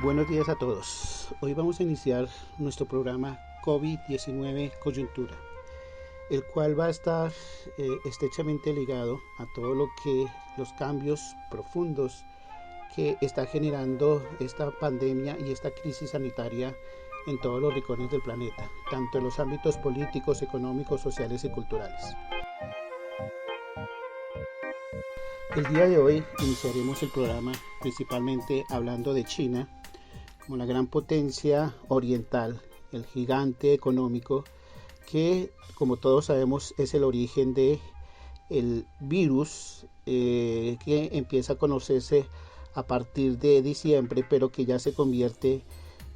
Buenos días a todos. Hoy vamos a iniciar nuestro programa COVID-19 Coyuntura, el cual va a estar estrechamente ligado a todo lo que los cambios profundos que está generando esta pandemia y esta crisis sanitaria en todos los rincones del planeta, tanto en los ámbitos políticos, económicos, sociales y culturales. El día de hoy iniciaremos el programa principalmente hablando de China como la gran potencia oriental, el gigante económico que, como todos sabemos, es el origen de el virus que empieza a conocerse a partir de diciembre, pero que ya se convierte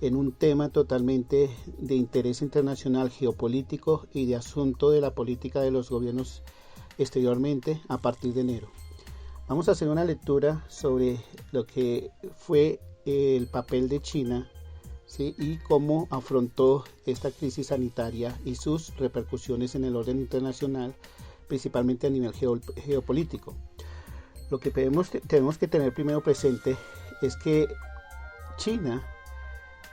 en un tema totalmente de interés internacional geopolítico y de asunto de la política de los gobiernos exteriormente a partir de enero. Vamos a hacer una lectura sobre lo que fue el papel de China, ¿sí? Y cómo afrontó esta crisis sanitaria y sus repercusiones en el orden internacional, principalmente a nivel geopolítico. Lo que tenemos que tener primero presente es que China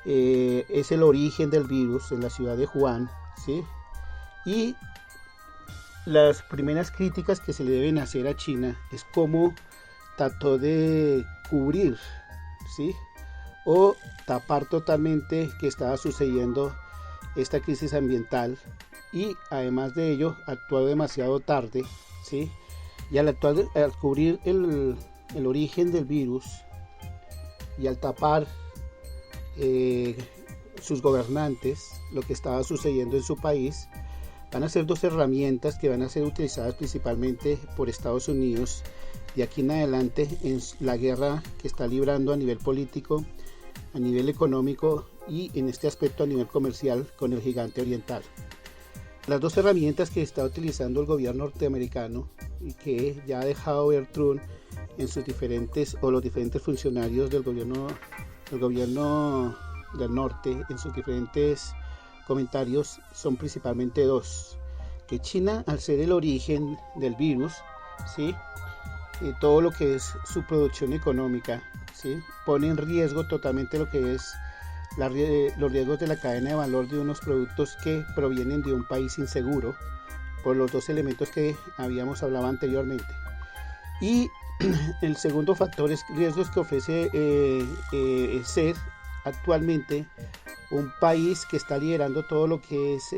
es el origen del virus en la ciudad de Wuhan, ¿sí? Y las primeras críticas que se le deben hacer a China es cómo trató de cubrir, ¿sí? O tapar totalmente que estaba sucediendo esta crisis ambiental, y además de ello actuó demasiado tarde, ¿sí? Y al cubrir el origen del virus y al tapar sus gobernantes lo que estaba sucediendo en su país, van a ser dos herramientas que van a ser utilizadas principalmente por Estados Unidos de aquí en adelante en la guerra que está librando a nivel político, a nivel económico y en este aspecto a nivel comercial con el gigante oriental. Las dos herramientas que está utilizando el gobierno norteamericano y que ya ha dejado ver Trump en sus diferentes o los diferentes funcionarios del gobierno del norte en sus diferentes comentarios son principalmente dos: que China, al ser el origen del virus, ¿sí? Todo lo que es su producción económica, ¿sí? Pone en riesgo totalmente lo que es los riesgos de la cadena de valor de unos productos que provienen de un país inseguro, por los dos elementos que habíamos hablado anteriormente. Y el segundo factor es riesgos que ofrece ser actualmente un país que está liderando todo lo que es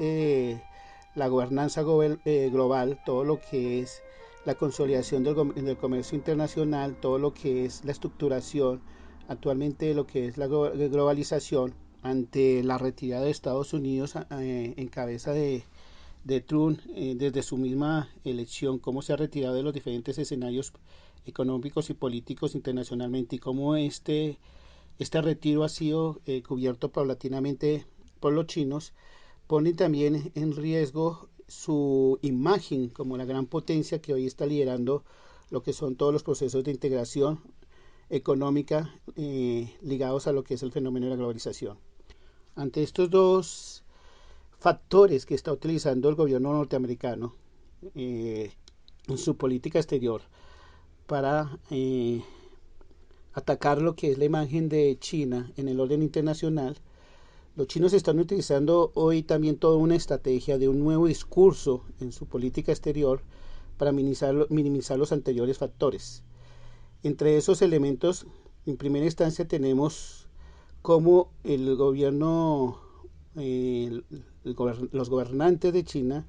la gobernanza global, todo lo que es la consolidación del comercio internacional, todo lo que es la estructuración actualmente de lo que es la globalización, ante la retirada de Estados Unidos en cabeza de Trump, desde su misma elección, cómo se ha retirado de los diferentes escenarios económicos y políticos internacionalmente, y cómo este retiro ha sido cubierto paulatinamente por los chinos, pone también en riesgo su imagen como la gran potencia que hoy está liderando lo que son todos los procesos de integración económica ligados a lo que es el fenómeno de la globalización. Ante estos dos factores que está utilizando el gobierno norteamericano en su política exterior para atacar lo que es la imagen de China en el orden internacional, los chinos están utilizando hoy también toda una estrategia de un nuevo discurso en su política exterior para minimizar los anteriores factores. Entre esos elementos, en primera instancia tenemos cómo el gobierno, los gobernantes de China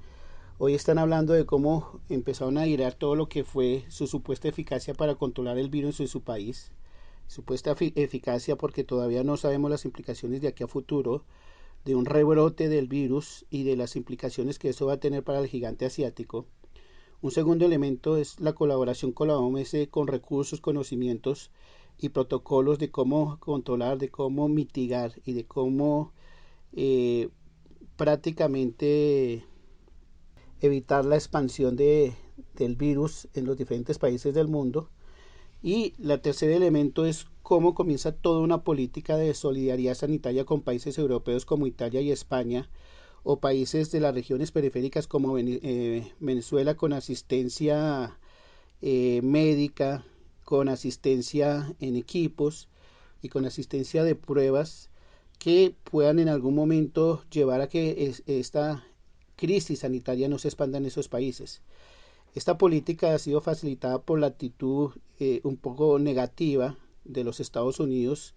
hoy están hablando de cómo empezaron a girar todo lo que fue su supuesta eficacia para controlar el virus en su país. Supuesta eficacia porque todavía no sabemos las implicaciones de aquí a futuro de un rebrote del virus y de las implicaciones que eso va a tener para el gigante asiático. Un segundo elemento es la colaboración con la OMS con recursos, conocimientos y protocolos de cómo controlar, de cómo mitigar y de cómo prácticamente evitar la expansión del virus en los diferentes países del mundo. Y el tercer elemento es cómo comienza toda una política de solidaridad sanitaria con países europeos como Italia y España, o países de las regiones periféricas como Venezuela, con asistencia médica, con asistencia en equipos, y con asistencia de pruebas que puedan en algún momento llevar a que esta crisis sanitaria no se expanda en esos países. Esta política ha sido facilitada por la actitud un poco negativa de los Estados Unidos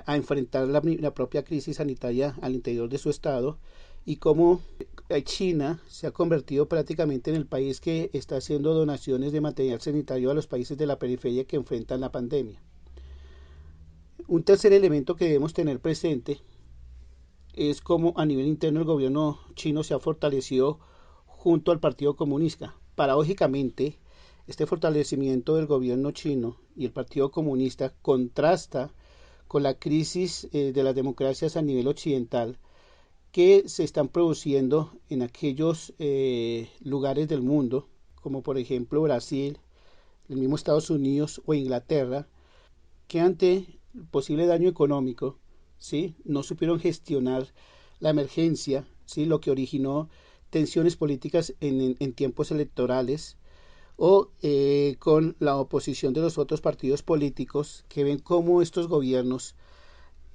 a enfrentar la propia crisis sanitaria al interior de su estado, y cómo China se ha convertido prácticamente en el país que está haciendo donaciones de material sanitario a los países de la periferia que enfrentan la pandemia. Un tercer elemento que debemos tener presente es cómo a nivel interno el gobierno chino se ha fortalecido junto al Partido Comunista. Paradójicamente, este fortalecimiento del gobierno chino y el Partido Comunista contrasta con la crisis de las democracias a nivel occidental que se están produciendo en aquellos lugares del mundo, como por ejemplo Brasil, el mismo Estados Unidos o Inglaterra, que ante el posible daño económico, ¿sí?, no supieron gestionar la emergencia, ¿sí?, lo que originó tensiones políticas en tiempos electorales, o con la oposición de los otros partidos políticos que ven cómo estos gobiernos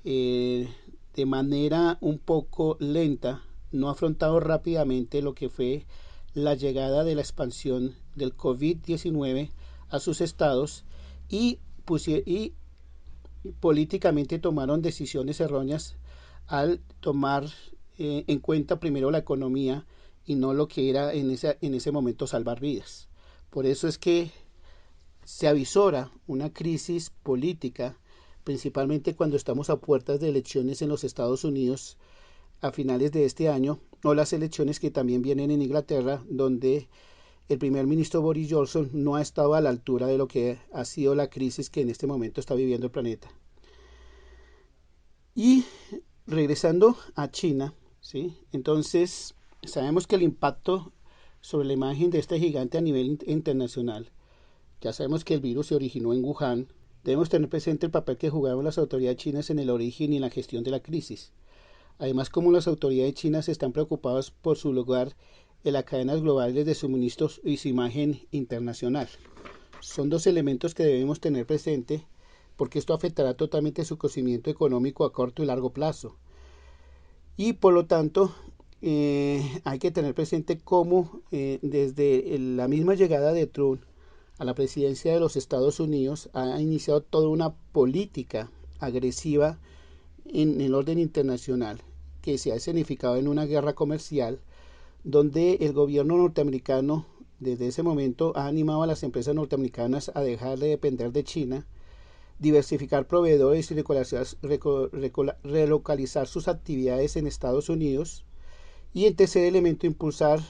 de manera un poco lenta no ha afrontado rápidamente lo que fue la llegada de la expansión del COVID-19 a sus estados, y políticamente tomaron decisiones erróneas al tomar en cuenta primero la economía y no lo que era en ese momento salvar vidas. Por eso es que se avisora una crisis política, principalmente cuando estamos a puertas de elecciones en los Estados Unidos a finales de este año, o las elecciones que también vienen en Inglaterra, donde el primer ministro Boris Johnson no ha estado a la altura de lo que ha sido la crisis que en este momento está viviendo el planeta. Y regresando a China, ¿sí?, entonces sabemos que el impacto sobre la imagen de este gigante a nivel internacional, ya sabemos que el virus se originó en Wuhan. Debemos tener presente el papel que jugaron las autoridades chinas en el origen y en la gestión de la crisis. Además, cómo las autoridades chinas están preocupadas por su lugar en las cadenas globales de suministros y su imagen internacional. Son dos elementos que debemos tener presente, porque esto afectará totalmente su crecimiento económico a corto y largo plazo. Y por lo tanto, hay que tener presente cómo desde la misma llegada de Trump a la presidencia de los Estados Unidos ha iniciado toda una política agresiva en el orden internacional, que se ha escenificado en una guerra comercial, donde el gobierno norteamericano desde ese momento ha animado a las empresas norteamericanas a dejar de depender de China, diversificar proveedores y relocalizar sus actividades en Estados Unidos, y en tercer elemento impulsar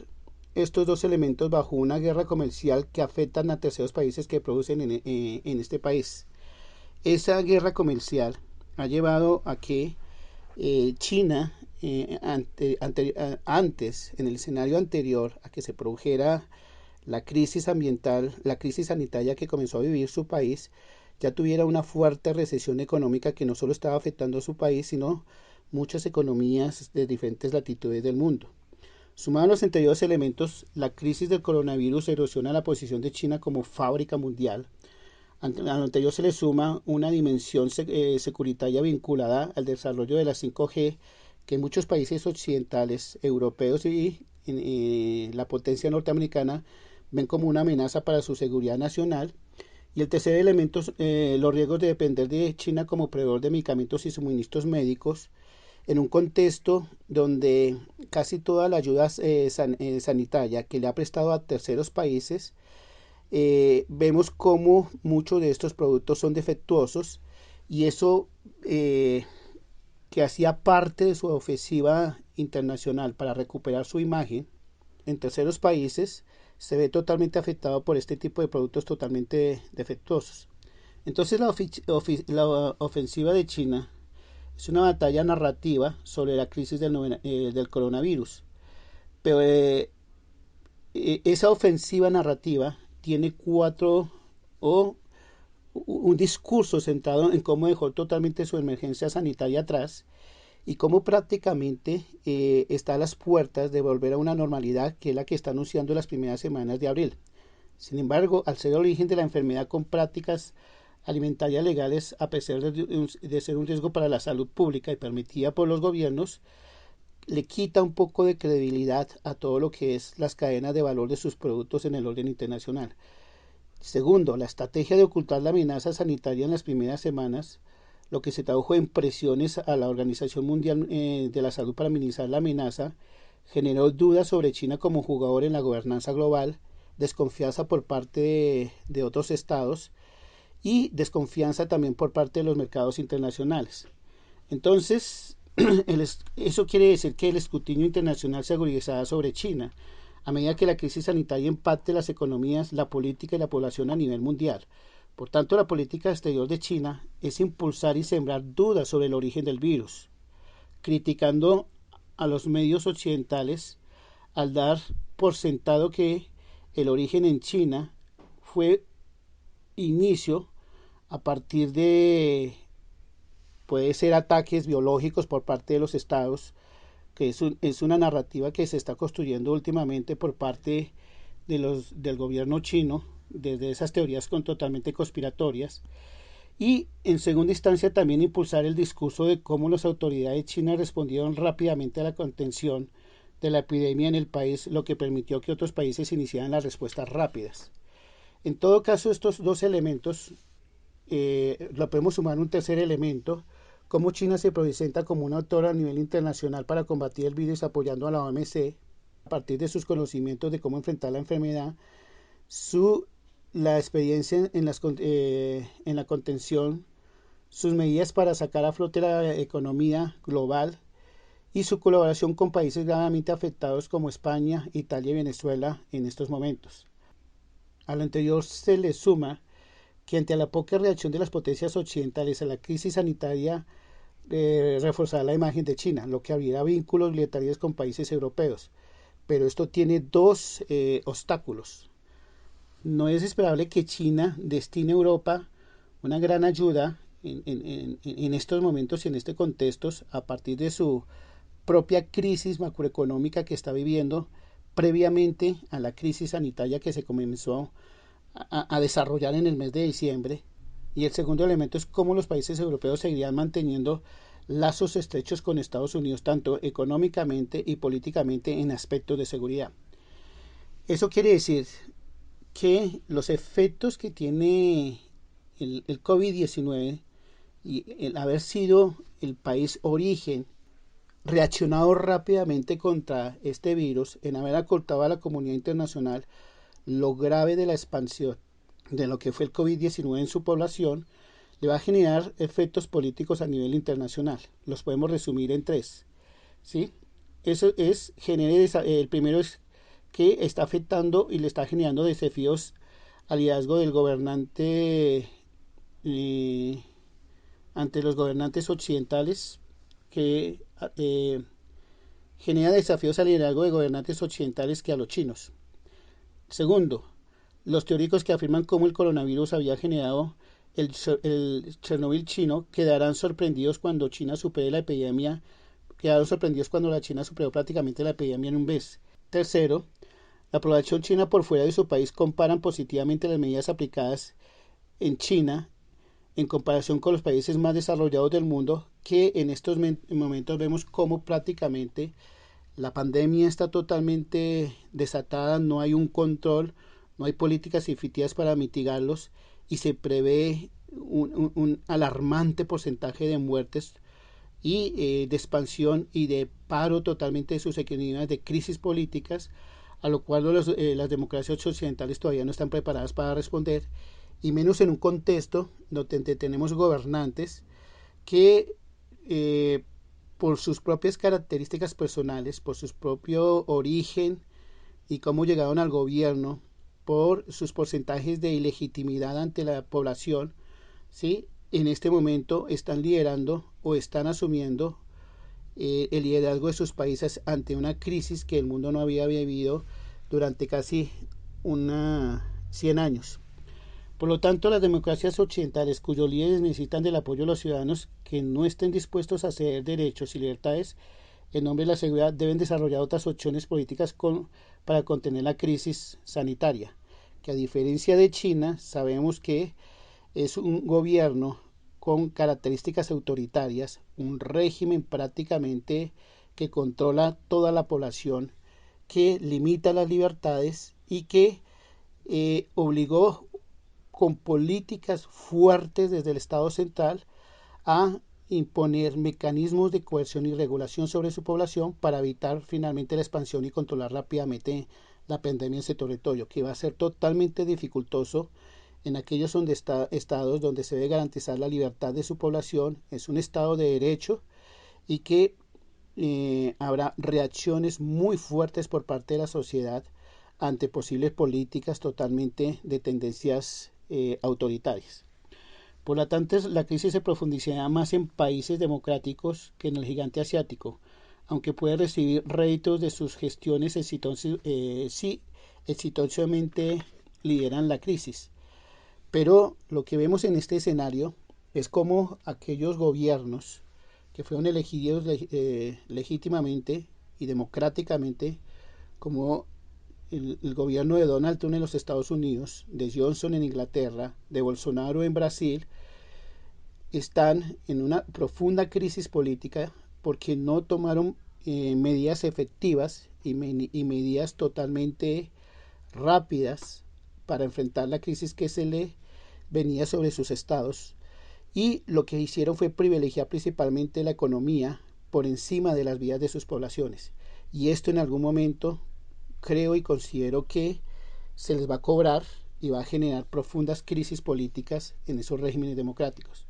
estos dos elementos bajo una guerra comercial que afectan a terceros países que producen en este país. Esa guerra comercial ha llevado a que China, antes, en el escenario anterior a que se produjera la crisis ambiental, la crisis sanitaria que comenzó a vivir su país, ya tuviera una fuerte recesión económica que no solo estaba afectando a su país, sino muchas economías de diferentes latitudes del mundo. Sumado a los anteriores elementos, la crisis del coronavirus erosiona la posición de China como fábrica mundial. A lo anterior se le suma una dimensión securitaria vinculada al desarrollo de la 5G, que en muchos países occidentales, europeos y la potencia norteamericana ven como una amenaza para su seguridad nacional. Y el tercer elemento, los riesgos de depender de China como proveedor de medicamentos y suministros médicos, en un contexto donde casi toda la ayuda sanitaria que le ha prestado a terceros países, vemos cómo muchos de estos productos son defectuosos, y eso que hacía parte de su ofensiva internacional para recuperar su imagen en terceros países, se ve totalmente afectado por este tipo de productos totalmente defectuosos. Entonces la ofensiva de China es una batalla narrativa sobre la crisis del coronavirus, pero esa ofensiva narrativa tiene un discurso centrado en cómo dejó totalmente su emergencia sanitaria atrás y cómo prácticamente está a las puertas de volver a una normalidad que es la que está anunciando en las primeras semanas de abril. Sin embargo, al ser el origen de la enfermedad con prácticas alimentarias legales, a pesar de ser un riesgo para la salud pública y permitida por los gobiernos, le quita un poco de credibilidad a todo lo que es las cadenas de valor de sus productos en el orden internacional. Segundo, la estrategia de ocultar la amenaza sanitaria en las primeras semanas, lo que se tradujo en presiones a la Organización Mundial de la Salud para minimizar la amenaza, generó dudas sobre China como jugador en la gobernanza global, desconfianza por parte de otros estados y desconfianza también por parte de los mercados internacionales. Entonces, eso quiere decir que el escrutinio internacional se agudizará sobre China a medida que la crisis sanitaria impacte las economías, la política y la población a nivel mundial. Por tanto, la política exterior de China es impulsar y sembrar dudas sobre el origen del virus, criticando a los medios occidentales al dar por sentado que el origen en China fue inicio a partir de, puede ser, ataques biológicos por parte de los estados, que es una narrativa que se está construyendo últimamente por parte del gobierno chino, desde esas teorías totalmente conspiratorias, y en segunda instancia también impulsar el discurso de cómo las autoridades chinas respondieron rápidamente a la contención de la epidemia en el país, lo que permitió que otros países iniciaran las respuestas rápidas. En todo caso, estos dos elementos, lo podemos sumar un tercer elemento, cómo China se presenta como un actor a nivel internacional para combatir el virus apoyando a la OMC, a partir de sus conocimientos de cómo enfrentar la enfermedad, la experiencia en la contención, sus medidas para sacar a flote la economía global y su colaboración con países gravemente afectados como España, Italia y Venezuela en estos momentos. A lo anterior se le suma que ante la poca reacción de las potencias occidentales a la crisis sanitaria, reforzará la imagen de China, lo que abrirá vínculos bilaterales con países europeos. Pero esto tiene dos obstáculos. No es esperable que China destine a Europa una gran ayuda en estos momentos y en este contexto a partir de su propia crisis macroeconómica que está viviendo previamente a la crisis sanitaria que se comenzó a desarrollar en el mes de diciembre. Y el segundo elemento es cómo los países europeos seguirían manteniendo lazos estrechos con Estados Unidos, tanto económicamente y políticamente en aspectos de seguridad. Eso quiere decir que los efectos que tiene el COVID-19 y el haber sido el país origen reaccionado rápidamente contra este virus, en haber acortado a la comunidad internacional lo grave de la expansión de lo que fue el COVID-19 en su población, le va a generar efectos políticos a nivel internacional. Los podemos resumir en tres. ¿Sí? Eso es, el primero es que está afectando y le está generando desafíos al liderazgo del gobernante ante los gobernantes occidentales, que genera desafíos al liderazgo de gobernantes occidentales que a los chinos. Segundo, los teóricos que afirman cómo el coronavirus había generado el Chernobyl chino quedarán sorprendidos cuando China supere la epidemia, quedaron sorprendidos cuando la China superó prácticamente la epidemia en un mes. Tercero, la población china por fuera de su país comparan positivamente las medidas aplicadas en China en comparación con los países más desarrollados del mundo, que en estos momentos vemos cómo prácticamente la pandemia está totalmente desatada, no hay un control, no hay políticas efectivas para mitigarlos y se prevé un alarmante porcentaje de muertes y de expansión y de paro totalmente de sus economías, de crisis políticas, a lo cual las democracias occidentales todavía no están preparadas para responder, y menos en un contexto donde tenemos gobernantes que por sus propias características personales, por su propio origen y cómo llegaron al gobierno, por sus porcentajes de ilegitimidad ante la población, ¿sí? En este momento están liderando o están asumiendo el liderazgo de sus países ante una crisis que el mundo no había vivido durante casi 100 años. Por lo tanto, las democracias occidentales cuyos líderes necesitan del apoyo de los ciudadanos que no estén dispuestos a ceder derechos y libertades en nombre de la seguridad deben desarrollar otras opciones políticas para contener la crisis sanitaria, que a diferencia de China sabemos que es un gobierno con características autoritarias, un régimen prácticamente que controla toda la población, que limita las libertades y que obligó con políticas fuertes desde el Estado central a imponer mecanismos de coerción y regulación sobre su población para evitar finalmente la expansión y controlar rápidamente la pandemia en su territorio, que va a ser totalmente dificultoso en aquellos estados donde se debe garantizar la libertad de su población. Es un estado de derecho y que habrá reacciones muy fuertes por parte de la sociedad ante posibles políticas totalmente de tendencias autoritarias. Por lo tanto, la crisis se profundizará más en países democráticos que en el gigante asiático, aunque puede recibir réditos de sus gestiones si exitosamente lideran la crisis. Pero lo que vemos en este escenario es cómo aquellos gobiernos que fueron elegidos legítimamente y democráticamente, como el gobierno de Donald Trump en los Estados Unidos, de Johnson en Inglaterra, de Bolsonaro en Brasil, están en una profunda crisis política porque no tomaron medidas efectivas y medidas totalmente rápidas para enfrentar la crisis que se le venía sobre sus estados, y lo que hicieron fue privilegiar principalmente la economía por encima de las vidas de sus poblaciones, y esto en algún momento creo y considero que se les va a cobrar y va a generar profundas crisis políticas en esos regímenes democráticos.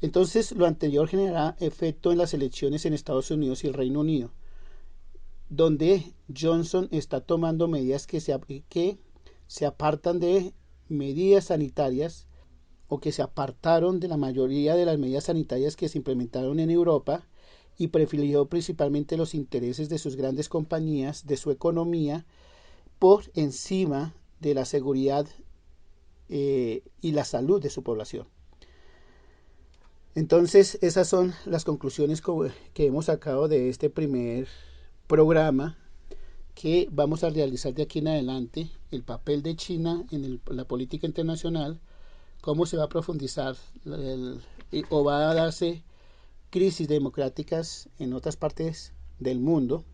Entonces, lo anterior generará efecto en las elecciones en Estados Unidos y el Reino Unido, donde Johnson está tomando medidas que se apartan de medidas sanitarias, o que se apartaron de la mayoría de las medidas sanitarias que se implementaron en Europa, y prefirió principalmente los intereses de sus grandes compañías, de su economía, por encima de la seguridad y la salud de su población. Entonces, esas son las conclusiones que hemos sacado de este primer programa que vamos a realizar de aquí en adelante: el papel de China en la política internacional, cómo se va a profundizar o va a darse crisis democráticas en otras partes del mundo.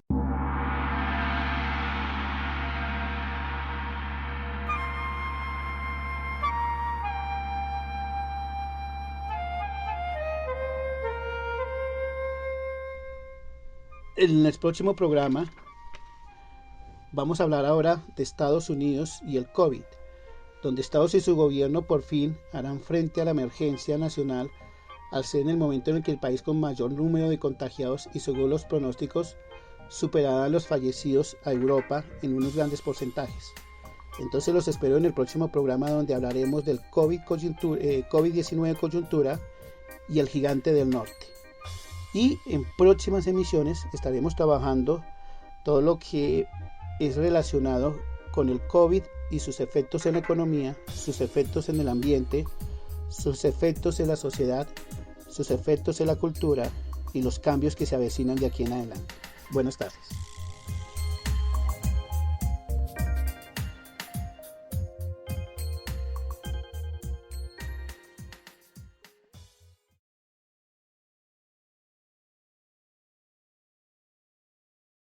En el próximo programa vamos a hablar ahora de Estados Unidos y el COVID, donde Estados y su gobierno por fin harán frente a la emergencia nacional, al ser en el momento en el que el país con mayor número de contagiados y, según los pronósticos, superará a los fallecidos a Europa en unos grandes porcentajes. Entonces los espero en el próximo programa, donde hablaremos del COVID-19 coyuntura y el gigante del norte. Y en próximas emisiones estaremos trabajando todo lo que es relacionado con el COVID y sus efectos en la economía, sus efectos en el ambiente, sus efectos en la sociedad, sus efectos en la cultura y los cambios que se avecinan de aquí en adelante. Buenas tardes.